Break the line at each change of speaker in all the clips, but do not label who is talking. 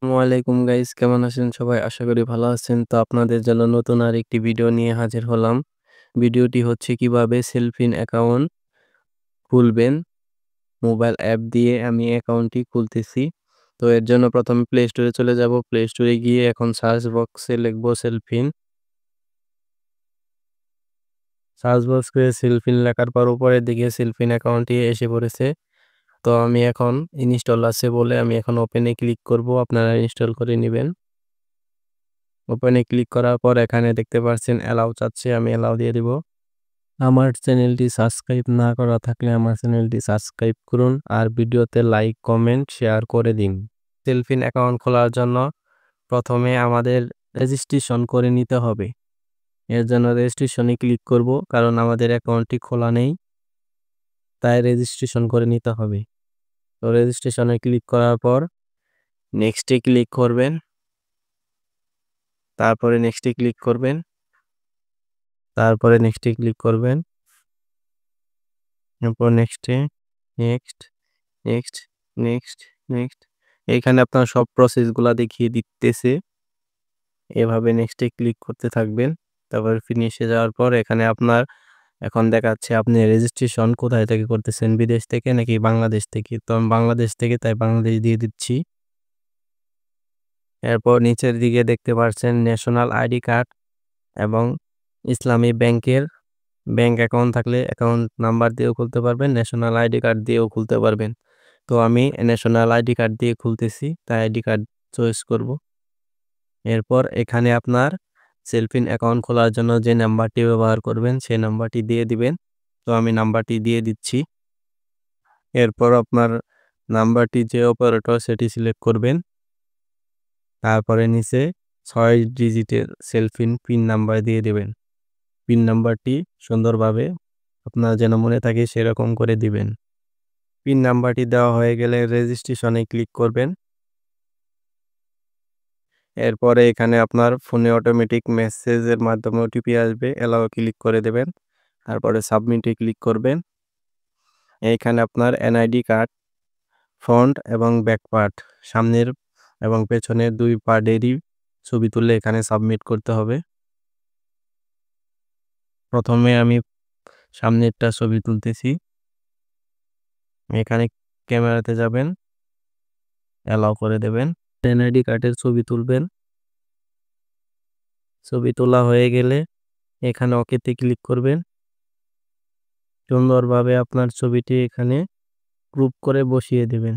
আসসালামু আলাইকুম গাইস, কেমন আছেন সবাই? আশা করি ভালো আছেন। তো আপনাদের জন্য নতুন আরেকটি ভিডিও নিয়ে হাজির হলাম। ভিডিওটি হচ্ছে কিভাবে সেলফিন অ্যাকাউন্ট খুলবেন। মোবাইল অ্যাপ দিয়ে আমি অ্যাকাউন্টটি খুলতেছি। তো এর জন্য প্রথমে প্লে স্টোরে চলে যাব। প্লে স্টোরে গিয়ে এখন সার্চ বক্সে লিখব সেলফিন। সার্চ বক্সে সেলফিন লেখার পর উপরের দিকে সেলফিন অ্যাকাউন্টটি এসে পড়েছে। তো আমি এখন ইনস্টল আছে বলে আমি এখন ওপেনে ক্লিক করব। আপনারা ইনস্টল করে নিবেন। ওপেনে ক্লিক করার পর এখানে দেখতে পাচ্ছেন অ্যালাউ চাচ্ছে, আমি অ্যালাউ দিয়ে দিব। আমার চ্যানেলটি সাবস্ক্রাইব না করা থাকলে আমার চ্যানেলটি সাবস্ক্রাইব করুন আর ভিডিওতে লাইক, কমেন্ট, শেয়ার করে দিন। সেলফিন অ্যাকাউন্ট খোলার জন্য প্রথমে আমাদের রেজিস্ট্রেশন করে নিতে হবে। এর জন্য রেজিস্ট্রেশনে ক্লিক করব, কারণ আমাদের অ্যাকাউন্টটি খোলা নেই, তাই রেজিস্ট্রেশন করে নিতে হবে। তো রেজিস্ট্রেশনে ক্লিক করার পর নেক্সটে ক্লিক করবেন, তারপরে নেক্সটে ক্লিক করবেন, তারপরে নেক্সটে ক্লিক করবেন, এরপর নেক্সটে, নেক্সট, নেক্সট, নেক্সট, নেক্সট। এইখানে আপনার সব প্রসেসগুলা দেখিয়ে দিতেছে। এভাবে নেক্সটে ক্লিক করতে থাকবেন। তারপর ফিনিশে যাওয়ার পর এখানে আপনার এখন দেখাচ্ছে আপনি রেজিস্ট্রেশন কোথায় থেকে করতেছেন, বিদেশ থেকে নাকি বাংলাদেশ থেকে। তো আমি বাংলাদেশ থেকে, তাই বাংলাদেশ দিয়ে দিচ্ছি। এরপর নিচের দিকে দেখতে পাচ্ছেন ন্যাশনাল আইডি কার্ড এবং ইসলামী ব্যাংকের ব্যাংক অ্যাকাউন্ট থাকলে অ্যাকাউন্ট নাম্বার দিয়েও খুলতে পারবেন, ন্যাশনাল আইডি কার্ড দিয়েও খুলতে পারবেন। তো আমি ন্যাশনাল আইডি কার্ড দিয়ে খুলতেছি, তাই আইডি কার্ড চয়েস করব। এরপর এখানে আপনার সেলফিন অ্যাকাউন্ট খোলার জন্য যে নাম্বারটি ব্যবহার করবেন সেই নাম্বারটি দিয়ে দিবেন। তো আমি নাম্বারটি দিয়ে দিচ্ছি। এরপর আপনার নাম্বারটি যে অপারেটর সেটি সিলেক্ট করবেন। তারপরে নিচে 6 ডিজিটের সেলফিন পিন নাম্বার দিয়ে দেবেন। পিন নাম্বারটি সুন্দরভাবে আপনার যেন মনে থাকে সেরকম করে দিবেন। পিন নাম্বারটি দেওয়া হয়ে গেলে রেজিস্ট্রেশনে ক্লিক করবেন। এরপরে এখানে আপনার ফোনে অটোমেটিক মেসেজের মাধ্যমে ওটিপি আসবে, অ্যালাউ ক্লিক করে দেবেন। তারপরে সাবমিটে ক্লিক করবেন। এইখানে আপনার এনআইডি কার্ড ফ্রন্ট এবং ব্যাক পার্ট, সামনের এবং পেছনের 2 পার্টেরই ছবি তুলে এখানে সাবমিট করতে হবে। প্রথমে আমি সামনেরটা ছবি তুলতেছি। এখানে ক্যামেরাতে যাবেন, অ্যালাউ করে দেবেন। এনআইডি কার্ডের ছবি তুলবেন। ছবি তোলা হয়ে গেলে এখানে ওকেতে ক্লিক করবেন। সুন্দরভাবে আপনার ছবিটি এখানে গ্রুপ করে বসিয়ে দেবেন।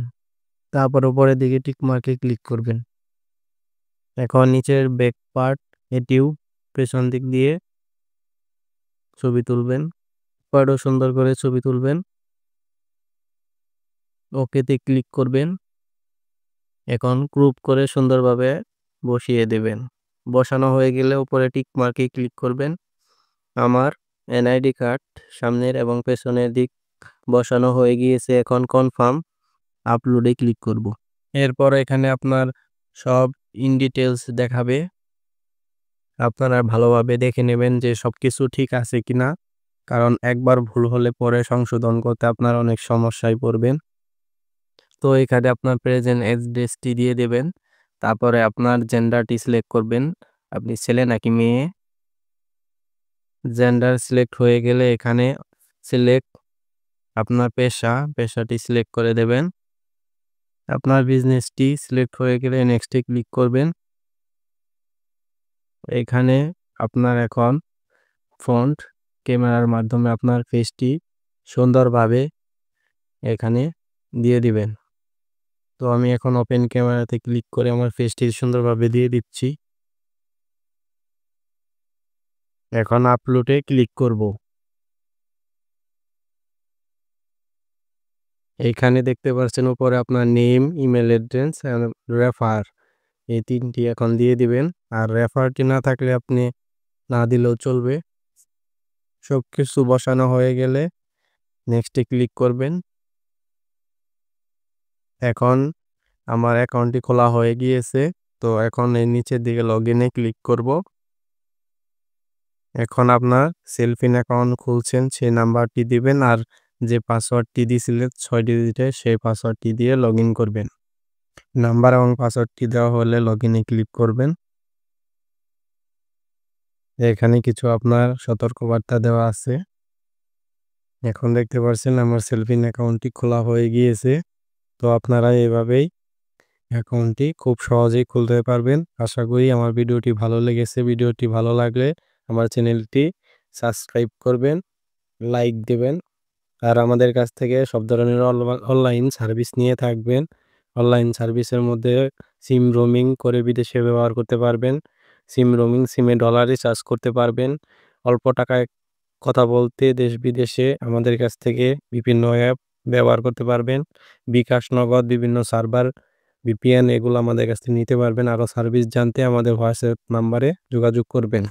তারপর উপরের দিকে টিক মার্কে ক্লিক করবেন। এখন নিচের ব্যাক পার্ট এটিও পেছন দিক দিয়ে ছবি তুলবেন। পার্টও সুন্দর করে ছবি তুলবেন। ওকেতে ক্লিক করবেন। এখন গ্রুপ করে সুন্দরভাবে বসিয়ে দেবেন। বসানো হয়ে গেলে উপরে টিক মার্কে ক্লিক করবেন। আমার এনআইডি কার্ড সামনের এবং পেছনের দিক বসানো হয়ে গিয়েছে। এখন কনফার্ম আপলোডে ক্লিক করব। এরপর এখানে আপনার সব ইন ডিটেইলস দেখাবে। আপনারা ভালোভাবে দেখে নেবেন যে সবকিছু ঠিক আছে কিনা, কারণ একবার ভুল হলে পরে সংশোধন করতে আপনার অনেক সমস্যায় পড়বেন। তো এখানে আপনার প্রেজেন্ট অ্যাড্রেসটি দিয়ে দেবেন। তারপরে আপনার জেন্ডারটি সিলেক্ট করবেন, আপনি ছেলে নাকি মেয়ে। জেন্ডার সিলেক্ট হয়ে গেলে এখানে সিলেক্ট আপনার পেশাটি সিলেক্ট করে দেবেন। আপনার বিজনেসটি সিলেক্ট হয়ে গেলে নেক্সটে ক্লিক করবেন। এখানে আপনার এখন ফ্রন্ট ক্যামেরার মাধ্যমে আপনার ফেসটি সুন্দরভাবে এখানে দিয়ে দিবেন। তো আমি এখন ওপেন ক্যামেরাতে ক্লিক করে আমার ফেসটি সুন্দরভাবে দিয়ে দিচ্ছি। এখন আপলোডে ক্লিক করব। এইখানে দেখতে পাচ্ছেন উপরে আপনার নেম, ইমেল অ্যাড্রেস আর রেফার, এই 3টি এখন দিয়ে দিবেন। আর রেফারটি না থাকলে আপনি না দিলেও চলবে। সবকিছু বসানো হয়ে গেলে নেক্সটে ক্লিক করবেন। এখন আমার অ্যাকাউন্টটি খোলা হয়ে গিয়েছে। তো এখন এই নিচের দিকে লগইনে ক্লিক করব। এখন আপনার সেলফিন অ্যাকাউন্ট খুলছেন সেই নাম্বারটি দিবেন আর যে পাসওয়ার্ডটি দিয়েছিলেন 6 ডিজিটের সেই পাসওয়ার্ডটি দিয়ে লগইন করবেন। নাম্বার এবং পাসওয়ার্ডটি দেওয়া হলে লগইনে ক্লিক করবেন। এখানে কিছু আপনার সতর্কবার্তা দেওয়া আছে। এখন দেখতে পাচ্ছেন আমার সেলফিন অ্যাকাউন্টটি খোলা হয়ে গিয়েছে। তো আপনারা এভাবেই অ্যাকাউন্টটি খুব সহজেই খুলতে পারবেন। আশা করি আমার ভিডিওটি ভালো লেগেছে। ভিডিওটি ভালো লাগলে আমার চ্যানেলটি সাবস্ক্রাইব করবেন, লাইক দিবেন। আর আমাদের কাছ থেকে সব ধরনের অনলাইন সার্ভিস নিয়ে থাকবেন। অনলাইন সার্ভিসের মধ্যে সিম রোমিং করে বিদেশে ব্যবহার করতে পারবেন। সিম রোমিং, সিমে ডলার রিচার্জ করতে পারবেন। অল্প টাকায় কথা বলতে দেশ বিদেশে আমাদের কাছ থেকে বিভিন্ন অ্যাপ ব্যবহার করতে পারবেন। বিকাশ, নগদ, বিভিন্ন সার্ভার, ভিপিএন এগুলো আমাদের কাছ থেকে নিতে পারবেন। আরও সার্ভিস জানতে আমাদের হোয়াটসঅ্যাপ নাম্বারে যোগাযোগ করবেন।